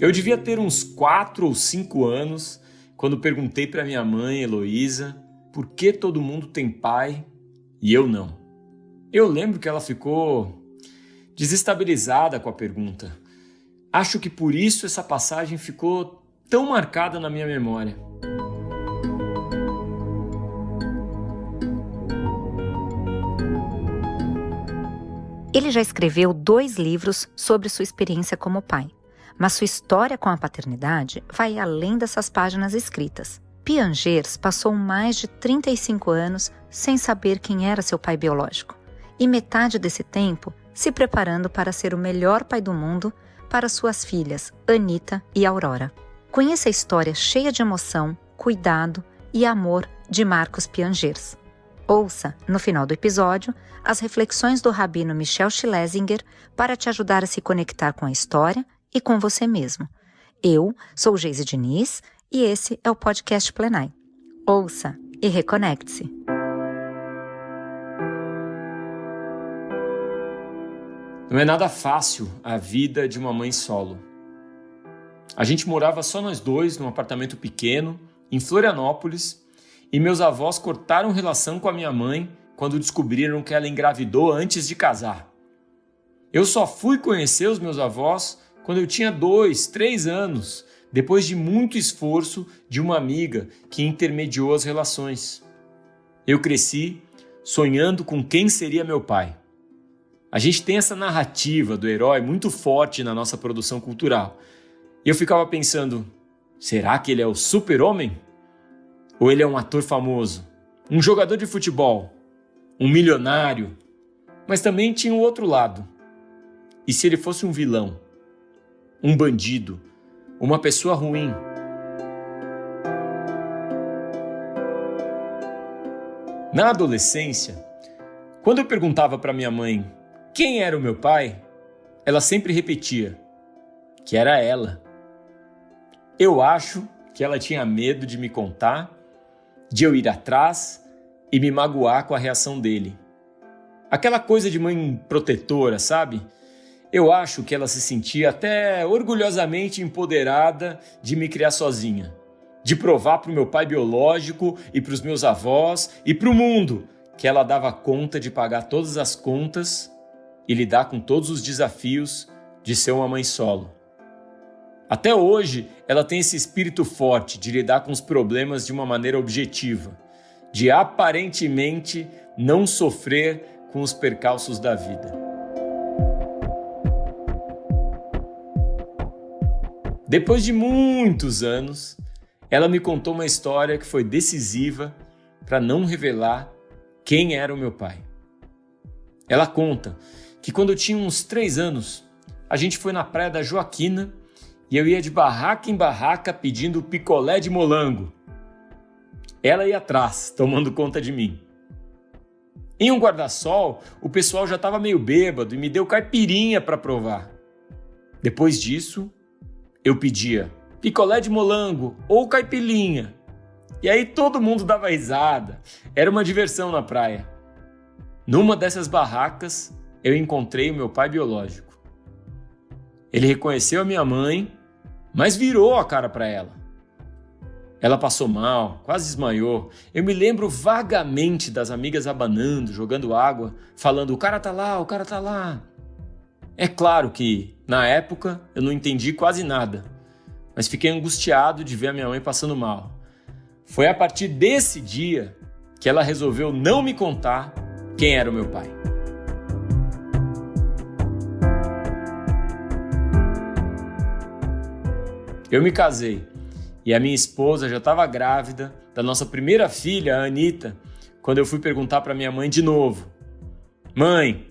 Eu devia ter uns 4 ou 5 anos quando perguntei para minha mãe, Heloísa, por que todo mundo tem pai e eu não. Eu lembro que ela ficou desestabilizada com a pergunta. Acho que por isso essa passagem ficou tão marcada na minha memória. Ele já escreveu 2 livros sobre sua experiência como pai, mas sua história com a paternidade vai além dessas páginas escritas. Piangers passou mais de 35 anos sem saber quem era seu pai biológico, e metade desse tempo se preparando para ser o melhor pai do mundo para suas filhas Anitta e Aurora. Conheça a história cheia de emoção, cuidado e amor de Marcos Piangers. Ouça, no final do episódio, as reflexões do rabino Michel Schlesinger para te ajudar a se conectar com a história e com você mesmo. Eu sou Geise Diniz e esse é o podcast Plenai. Ouça e reconecte-se. Não é nada fácil a vida de uma mãe solo. A gente morava só nós dois num apartamento pequeno, em Florianópolis, e meus avós cortaram relação com a minha mãe quando descobriram que ela engravidou antes de casar. Eu só fui conhecer os meus avós quando eu tinha 2, 3 anos, depois de muito esforço de uma amiga que intermediou as relações. Eu cresci sonhando com quem seria meu pai. A gente tem essa narrativa do herói muito forte na nossa produção cultural. E eu ficava pensando, será que ele é o super-homem? Ou ele é um ator famoso? Um jogador de futebol? Um milionário? Mas também tinha o outro lado. E se ele fosse um vilão? Um bandido? Uma pessoa ruim? Na adolescência, quando eu perguntava para minha mãe quem era o meu pai, ela sempre repetia que era ela. Eu acho que ela tinha medo de me contar, de eu ir atrás e me magoar com a reação dele. Aquela coisa de mãe protetora, sabe? Eu acho que ela se sentia até orgulhosamente empoderada de me criar sozinha, de provar para o meu pai biológico e para os meus avós e para o mundo que ela dava conta de pagar todas as contas e lidar com todos os desafios de ser uma mãe solo. Até hoje, ela tem esse espírito forte de lidar com os problemas de uma maneira objetiva, de aparentemente não sofrer com os percalços da vida. Depois de muitos anos, ela me contou uma história que foi decisiva para não revelar quem era o meu pai. Ela conta que quando eu tinha uns 3 anos, a gente foi na praia da Joaquina e eu ia de barraca em barraca pedindo picolé de molango. Ela ia atrás, tomando conta de mim. Em um guarda-sol, o pessoal já estava meio bêbado e me deu caipirinha para provar. Depois disso, eu pedia picolé de molango ou caipirinha. E aí todo mundo dava risada. Era uma diversão na praia. Numa dessas barracas, eu encontrei o meu pai biológico. Ele reconheceu a minha mãe, mas virou a cara para ela. Ela passou mal, quase desmaiou. Eu me lembro vagamente das amigas abanando, jogando água, falando, o cara tá lá, o cara tá lá. É claro que, na época, eu não entendi quase nada, mas fiquei angustiado de ver a minha mãe passando mal. Foi a partir desse dia que ela resolveu não me contar quem era o meu pai. Eu me casei e a minha esposa já estava grávida da nossa primeira filha, a Anitta, quando eu fui perguntar para minha mãe de novo: Mãe,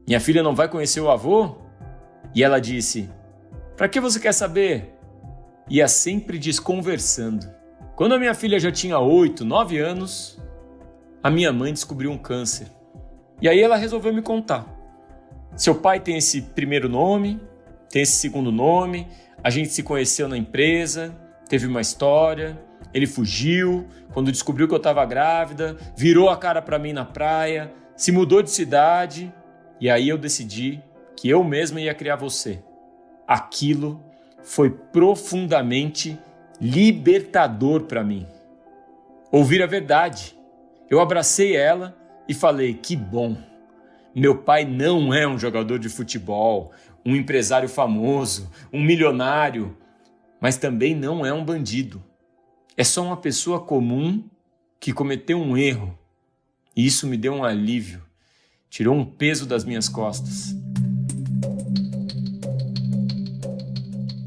minha filha não vai conhecer o avô? E ela disse: Para que você quer saber? Ia sempre desconversando. Quando a minha filha já tinha 8, 9 anos, a minha mãe descobriu um câncer. E aí ela resolveu me contar. Seu pai tem esse primeiro nome, tem esse segundo nome, a gente se conheceu na empresa, teve uma história, ele fugiu, quando descobriu que eu estava grávida, virou a cara para mim na praia, se mudou de cidade, e aí eu decidi que eu mesma ia criar você. Aquilo foi profundamente libertador para mim. Ouvir a verdade. Eu abracei ela e falei: que bom. Meu pai não é um jogador de futebol, um empresário famoso, um milionário, mas também não é um bandido. É só uma pessoa comum que cometeu um erro. E isso me deu um alívio, tirou um peso das minhas costas.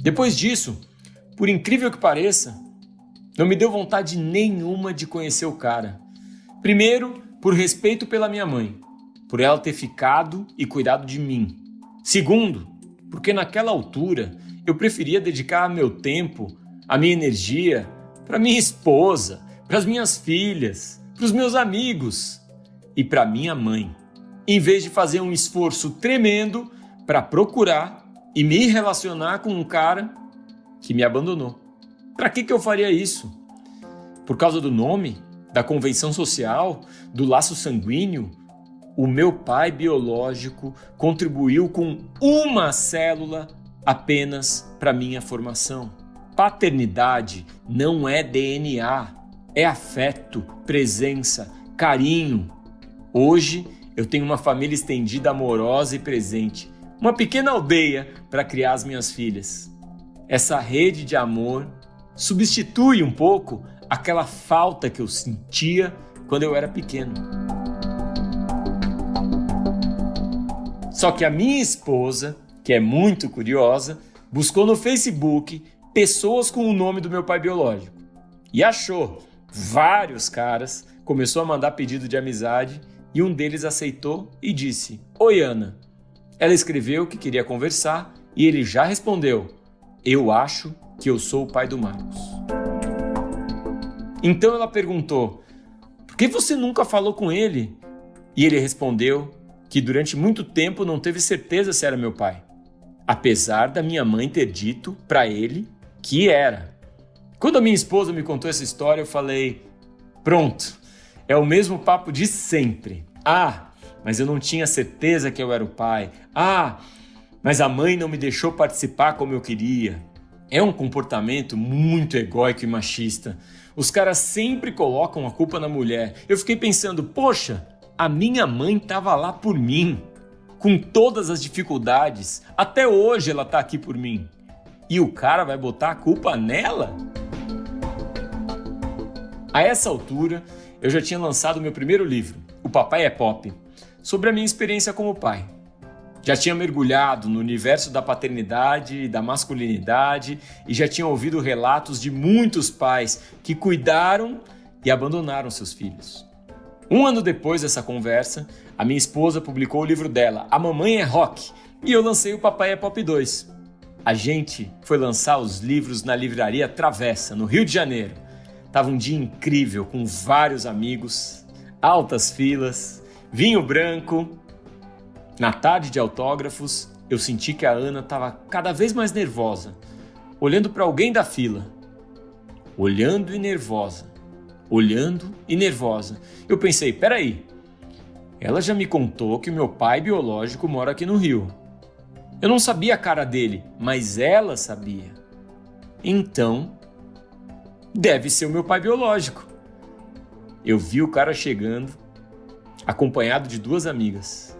Depois disso, por incrível que pareça, não me deu vontade nenhuma de conhecer o cara. Primeiro, por respeito pela minha mãe, por ela ter ficado e cuidado de mim. Segundo, porque naquela altura eu preferia dedicar meu tempo, a minha energia, para minha esposa, para as minhas filhas, para os meus amigos e para minha mãe, em vez de fazer um esforço tremendo para procurar e me relacionar com um cara que me abandonou. Para que eu faria isso? Por causa do nome, da convenção social, do laço sanguíneo? O meu pai biológico contribuiu com uma célula apenas para minha formação. Paternidade não é DNA, é afeto, presença, carinho. Hoje eu tenho uma família estendida, amorosa e presente, uma pequena aldeia para criar as minhas filhas. Essa rede de amor substitui um pouco aquela falta que eu sentia quando eu era pequeno. Só que a minha esposa, que é muito curiosa, buscou no Facebook pessoas com o nome do meu pai biológico e achou vários caras, começou a mandar pedido de amizade e um deles aceitou e disse: "Oi, Ana." Ela escreveu que queria conversar e ele já respondeu: "Eu acho que eu sou o pai do Marcos." Então ela perguntou: "Por que você nunca falou com ele?" E ele respondeu que durante muito tempo não teve certeza se era meu pai, apesar da minha mãe ter dito para ele que era. Quando a minha esposa me contou essa história, eu falei: pronto, é o mesmo papo de sempre. Mas eu não tinha certeza que eu era o pai. Mas a mãe não me deixou participar como eu queria. É um comportamento muito egóico e machista. Os caras sempre colocam a culpa na mulher. Eu fiquei pensando: poxa, a minha mãe estava lá por mim, com todas as dificuldades. Até hoje ela está aqui por mim. E o cara vai botar a culpa nela? A essa altura, eu já tinha lançado meu primeiro livro, O Papai é Pop, sobre a minha experiência como pai. Já tinha mergulhado no universo da paternidade e da masculinidade e já tinha ouvido relatos de muitos pais que cuidaram e abandonaram seus filhos. Um ano depois dessa conversa, a minha esposa publicou o livro dela, A Mamãe é Rock, e eu lancei o Papai é Pop 2. A gente foi lançar os livros na livraria Travessa, no Rio de Janeiro. Tava um dia incrível, com vários amigos, altas filas, vinho branco. Na tarde de autógrafos, eu senti que a Ana estava cada vez mais nervosa, olhando para alguém da fila. Olhando e nervosa. Olhando e nervosa. Eu pensei: peraí, ela já me contou que o meu pai biológico mora aqui no Rio. Eu não sabia a cara dele, mas ela sabia. Então, deve ser o meu pai biológico. Eu vi o cara chegando, acompanhado de duas amigas.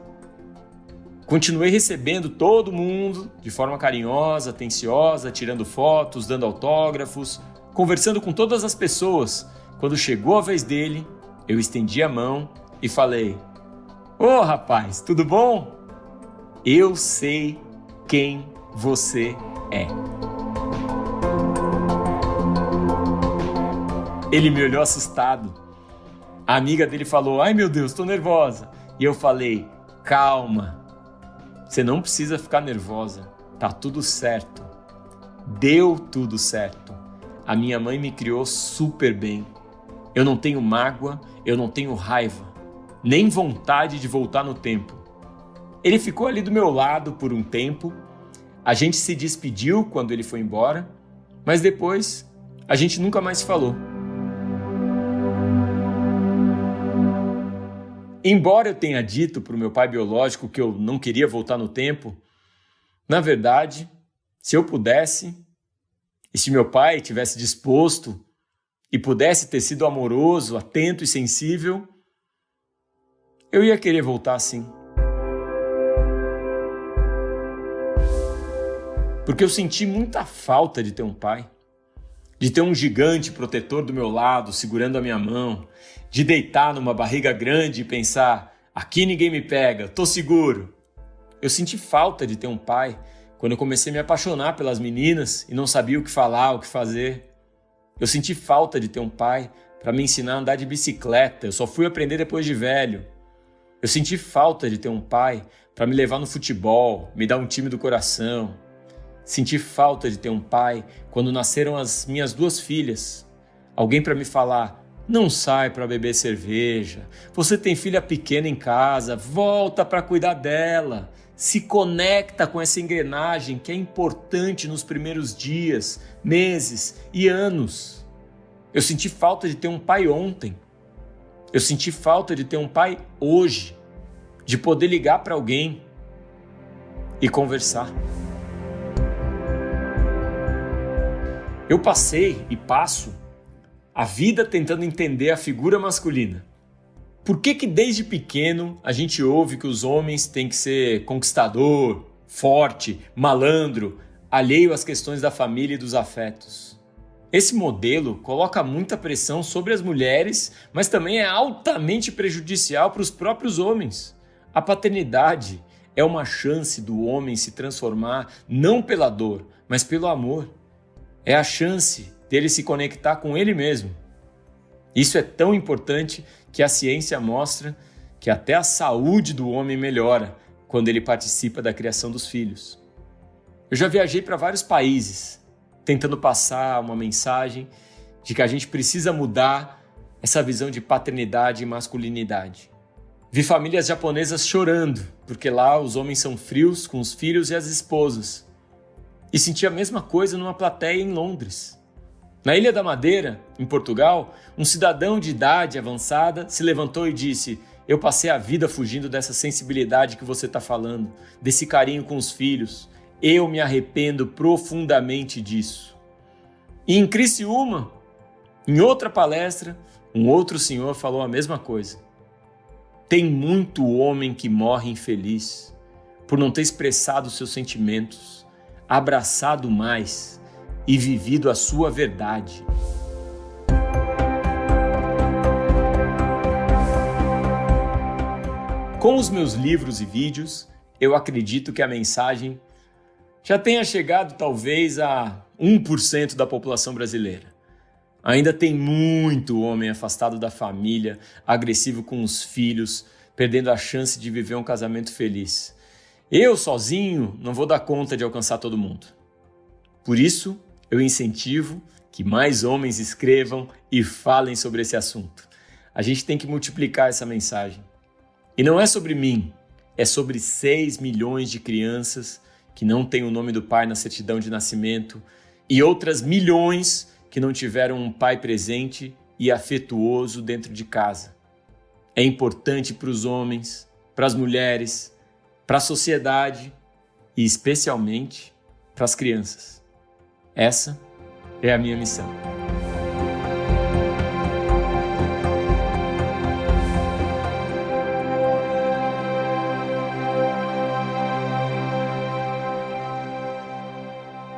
Continuei recebendo todo mundo de forma carinhosa, atenciosa, tirando fotos, dando autógrafos, conversando com todas as pessoas. Quando chegou a vez dele, eu estendi a mão e falei: "Ô rapaz, tudo bom? Eu sei quem você é." Ele me olhou assustado. A amiga dele falou: "Ai meu Deus, tô nervosa." E eu falei: "Calma, você não precisa ficar nervosa, tá tudo certo." Deu tudo certo. A minha mãe me criou super bem. Eu não tenho mágoa, eu não tenho raiva, nem vontade de voltar no tempo. Ele ficou ali do meu lado por um tempo, a gente se despediu quando ele foi embora, mas depois a gente nunca mais se falou. Embora eu tenha dito para o meu pai biológico que eu não queria voltar no tempo, na verdade, se eu pudesse, E se meu pai tivesse disposto e pudesse ter sido amoroso, atento e sensível, eu ia querer voltar sim. Porque eu senti muita falta de ter um pai, de ter um gigante protetor do meu lado, segurando a minha mão, de deitar numa barriga grande e pensar, aqui ninguém me pega, tô seguro. Eu senti falta de ter um pai quando eu comecei a me apaixonar pelas meninas e não sabia o que falar, o que fazer. Eu senti falta de ter um pai para me ensinar a andar de bicicleta, eu só fui aprender depois de velho. Eu senti falta de ter um pai para me levar no futebol, me dar um time do coração. Senti falta de ter um pai quando nasceram as minhas 2 filhas. Alguém para me falar, não sai para beber cerveja, você tem filha pequena em casa, volta para cuidar dela. Se conecta com essa engrenagem que é importante nos primeiros dias, meses e anos. Eu senti falta de ter um pai ontem. Eu senti falta de ter um pai hoje, de poder ligar para alguém e conversar. Eu passei e passo a vida tentando entender a figura masculina. Por que desde pequeno a gente ouve que os homens têm que ser conquistador, forte, malandro, alheio às questões da família e dos afetos? Esse modelo coloca muita pressão sobre as mulheres, mas também é altamente prejudicial para os próprios homens. A paternidade é uma chance do homem se transformar não pela dor, mas pelo amor. É a chance dele se conectar com ele mesmo. Isso é tão importante que a ciência mostra que até a saúde do homem melhora quando ele participa da criação dos filhos. Eu já viajei para vários países, tentando passar uma mensagem de que a gente precisa mudar essa visão de paternidade e masculinidade. Vi famílias japonesas chorando, porque lá os homens são frios com os filhos e as esposas. E senti a mesma coisa numa plateia em Londres. Na Ilha da Madeira, em Portugal, um cidadão de idade avançada se levantou e disse: eu passei a vida fugindo dessa sensibilidade que você está falando, desse carinho com os filhos. Eu me arrependo profundamente disso. E em Criciúma, em outra palestra, um outro senhor falou a mesma coisa. Tem muito homem que morre infeliz por não ter expressado seus sentimentos, abraçado mais e vivido a sua verdade. Com os meus livros e vídeos, eu acredito que a mensagem já tenha chegado talvez a 1% da população brasileira. Ainda tem muito homem afastado da família, agressivo com os filhos, perdendo a chance de viver um casamento feliz. Eu, sozinho, não vou dar conta de alcançar todo mundo. Por isso, eu incentivo que mais homens escrevam e falem sobre esse assunto. A gente tem que multiplicar essa mensagem. E não é sobre mim, é sobre 6 milhões de crianças que não têm o nome do pai na certidão de nascimento e outras milhões que não tiveram um pai presente e afetuoso dentro de casa. É importante para os homens, para as mulheres, para a sociedade e especialmente para as crianças. Essa é a minha missão.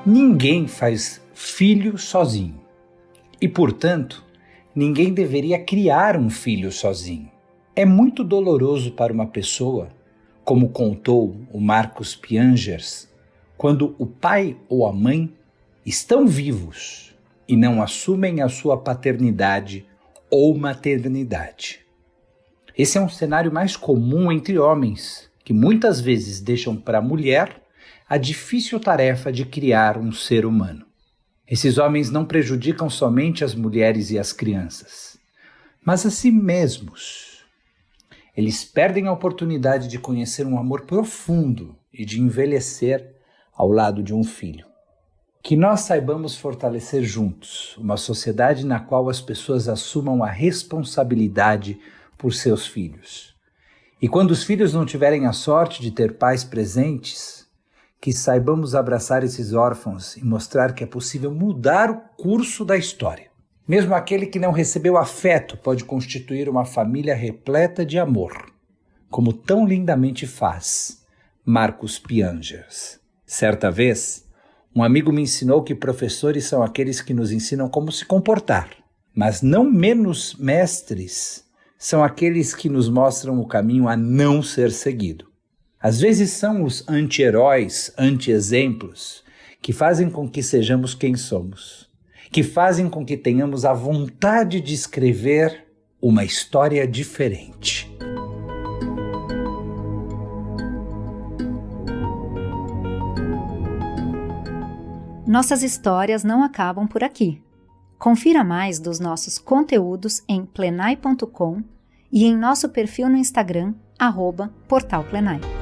Ninguém faz filho sozinho e, portanto, ninguém deveria criar um filho sozinho. É muito doloroso para uma pessoa, como contou o Marcus Piangers, quando o pai ou a mãe estão vivos e não assumem a sua paternidade ou maternidade. Esse é um cenário mais comum entre homens, que muitas vezes deixam para a mulher a difícil tarefa de criar um ser humano. Esses homens não prejudicam somente as mulheres e as crianças, mas a si mesmos. Eles perdem a oportunidade de conhecer um amor profundo e de envelhecer ao lado de um filho. Que nós saibamos fortalecer juntos uma sociedade na qual as pessoas assumam a responsabilidade por seus filhos. E quando os filhos não tiverem a sorte de ter pais presentes, que saibamos abraçar esses órfãos e mostrar que é possível mudar o curso da história. Mesmo aquele que não recebeu afeto pode constituir uma família repleta de amor, como tão lindamente faz Marcus Piangers. Certa vez, um amigo me ensinou que professores são aqueles que nos ensinam como se comportar, mas não menos mestres são aqueles que nos mostram o caminho a não ser seguido. Às vezes são os anti-heróis, anti-exemplos, que fazem com que sejamos quem somos, que fazem com que tenhamos a vontade de escrever uma história diferente. Nossas histórias não acabam por aqui. Confira mais dos nossos conteúdos em plenai.com e em nosso perfil no Instagram, @portalplenai.